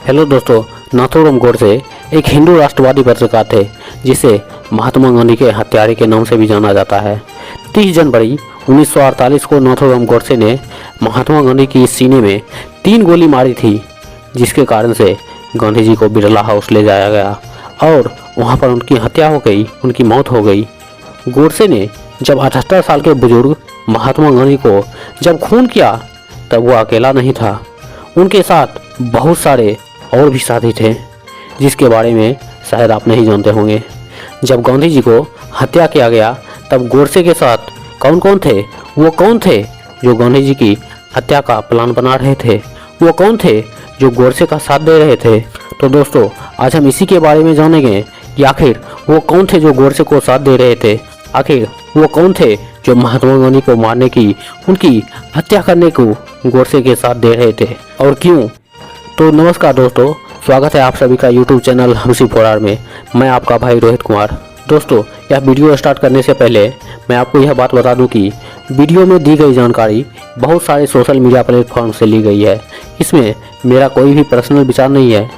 Hello दोस्तों, नाथूराम गोडसे एक हिंदू राष्ट्रवादी पत्रकार थे जिसे महात्मा गांधी के हत्यारे के नाम से भी जाना जाता है। 30 जनवरी 1948 को नाथूराम गोडसे ने महात्मा गांधी की सीने में 3 गोली मारी थी, जिसके कारण से गांधी जी को बिरला हाउस ले जाया गया और वहां पर उनकी हत्या हो गई, उनकी मौत हो गई। गोडसे ने जब 78 साल के बुजुर्ग महात्मा गांधी को जब खून किया तब वो अकेला नहीं था, उनके साथ बहुत सारे और भी साथी थे जिसके बारे में शायद आप नहीं जानते होंगे। जब गांधी जी को हत्या किया गया तब गोडसे के साथ कौन कौन थे, वो कौन थे जो गांधी जी की हत्या का प्लान बना रहे थे, वो कौन थे जो गोडसे का साथ दे रहे थे। तो दोस्तों, आज हम इसी के बारे में जानेंगे कि आखिर वो कौन थे जो गोडसे को साथ दे रहे थे, आखिर वो कौन थे जो महात्मा गांधी को मारने की, उनकी हत्या करने को गोडसे के साथ दे रहे थे और क्यों। तो नमस्कार दोस्तों, स्वागत है आप सभी का यूट्यूब चैनल हमसी फोरार में। मैं आपका भाई रोहित कुमार। दोस्तों, यह वीडियो स्टार्ट करने से पहले मैं आपको यह बात बता दूं कि वीडियो में दी गई जानकारी बहुत सारे सोशल मीडिया प्लेटफॉर्म से ली गई है। इसमें मेरा कोई भी पर्सनल विचार नहीं है।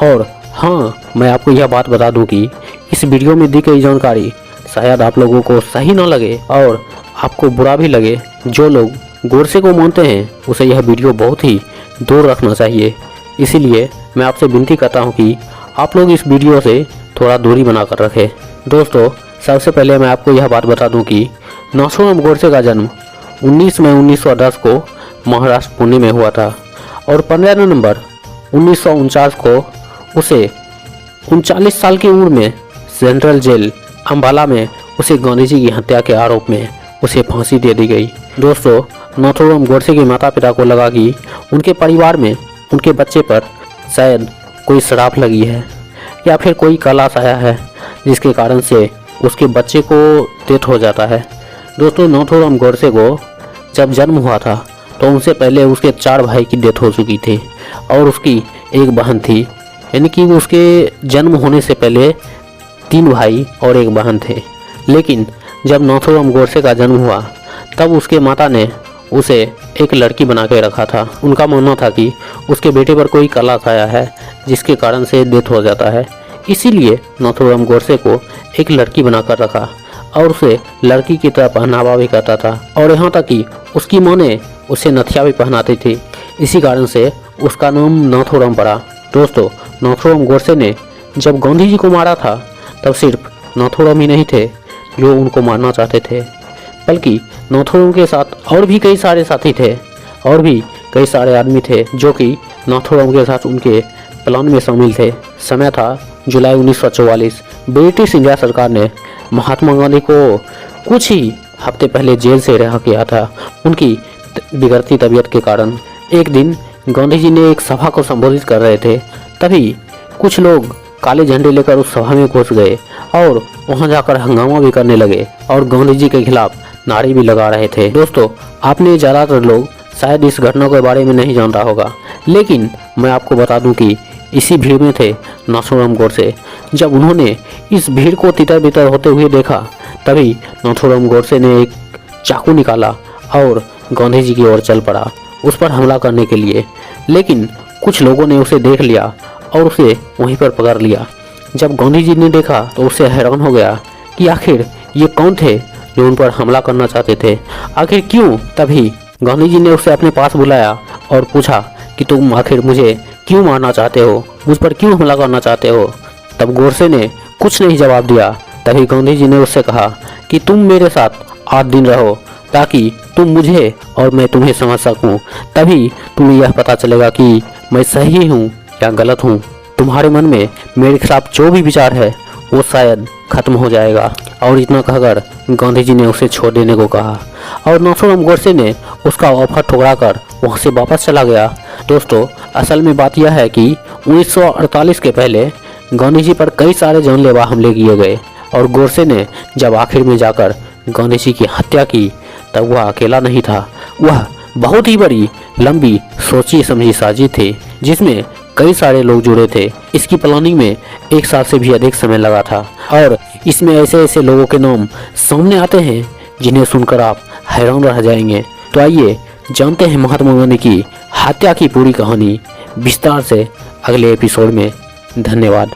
और हाँ, मैं आपको यह बात बता दूं कि इस वीडियो में दी गई जानकारी शायद आप लोगों को सही ना लगे और आपको बुरा भी लगे। जो लोग गोडसे को मानते हैं उसे यह वीडियो बहुत ही दूर रखना चाहिए। इसीलिए मैं आपसे विनती करता हूं कि आप लोग इस वीडियो से थोड़ा दूरी बनाकर रखें। दोस्तों, सबसे पहले मैं आपको यह बात बता दूं कि नाथूराम गोडसे का जन्म 19 मई 1910 को महाराष्ट्र पुणे में हुआ था और 15 नवंबर 1949 को उसे 39 साल की उम्र में सेंट्रल जेल अम्बाला में उसे गांधी जी की हत्या के आरोप में उसे फांसी दे दी गई। दोस्तों, नाथूराम गोडसे के माता पिता को लगा कि उनके परिवार में उनके बच्चे पर शायद कोई श्राप लगी है या फिर कोई कलंक आया है, जिसके कारण से उसके बच्चे को डेथ हो जाता है। दोस्तों, नाथूराम गोडसे को जब जन्म हुआ था तो उनसे पहले उसके 4 भाई की डेथ हो चुकी थी और उसकी एक बहन थी, यानी कि उसके जन्म होने से पहले 3 भाई और एक बहन थे। लेकिन जब नाथूराम गोडसे का जन्म हुआ तब उसके माता ने उसे एक लड़की बना के रखा था। उनका मानना था कि उसके बेटे पर कोई कलंक आया है जिसके कारण से डेथ हो जाता है, इसीलिए नाथूराम गोडसे को एक लड़की बनाकर रखा और उसे लड़की की तरह पहनावा भी करता था और यहाँ तक कि उसकी माँ ने उसे नथिया भी पहनाती थी। इसी कारण से उसका नाम नाथूराम पड़ा। दोस्तों, नाथूराम गोडसे ने जब गांधी जी को मारा था तब सिर्फ नाथूराम ही नहीं थे जो उनको मारना चाहते थे, बल्कि नाथूराम के साथ और भी कई सारे साथी थे और भी कई सारे आदमी थे जो कि नाथूराम के साथ उनके प्लान में शामिल थे। समय था जुलाई 1944। ब्रिटिश इंडिया सरकार ने महात्मा गांधी को कुछ ही हफ्ते पहले जेल से रिहा किया था उनकी बिगड़ती तबीयत के कारण। एक दिन गांधी जी ने एक सभा को संबोधित कर रहे थे, तभी कुछ लोग काले झंडे लेकर उस सभा में घुस गए और वहां जाकर हंगामा भी करने लगे और गांधी जी के खिलाफ नारे भी लगा रहे थे। दोस्तों, आपने ज़्यादातर लोग शायद इस घटना के बारे में नहीं जानता होगा, लेकिन मैं आपको बता दूं कि इसी भीड़ में थे नाथूराम गोडसे। जब उन्होंने इस भीड़ को तितर बितर होते हुए देखा तभी नाथूराम गोडसे ने एक चाकू निकाला और गांधी जी की ओर चल पड़ा उस पर हमला करने के लिए। लेकिन कुछ लोगों ने उसे देख लिया और उसे वहीं पर पकड़ लिया। जब गांधी जी ने देखा तो उससे हैरान हो गया कि आखिर ये कौन थे जो उन पर हमला करना चाहते थे, आखिर क्यों। तभी गांधी जी ने उसे अपने पास बुलाया और पूछा कि तुम आखिर मुझे क्यों मारना चाहते हो, मुझ पर क्यों हमला करना चाहते हो। तब गोडसे ने कुछ नहीं जवाब दिया। तभी गांधी जी ने उससे कहा कि तुम मेरे साथ 8 दिन रहो ताकि तुम मुझे और मैं तुम्हें समझ सकूं, तभी तुम्हें यह पता चलेगा कि मैं सही हूँ या गलत हूँ। तुम्हारे मन में मेरे खिलाफ जो भी विचार है वो शायद खत्म हो जाएगा। और इतना कहकर गांधी जी ने उसे छोड़ देने को कहा और नाथूराम गोडसे ने उसका ऑफर ठुकराकर वहां से वापस चला गया। दोस्तों, असल में बात यह है कि 1948 के पहले गांधी जी पर कई सारे जानलेवा हमले किए गए और गोडसे ने जब आखिर में जाकर गांधी जी की हत्या की तब वह अकेला नहीं था, वह बहुत ही बड़ी लंबी सोची समझी साजिश थी जिसमें कई सारे लोग जुड़े थे। इसकी प्लानिंग में 1 साल से भी अधिक समय लगा था और इसमें ऐसे ऐसे लोगों के नाम सामने आते हैं जिन्हें सुनकर आप हैरान रह जाएंगे। तो आइए जानते हैं महात्मा गांधी की हत्या की पूरी कहानी। विस्तार से अगले एपिसोड में। धन्यवाद।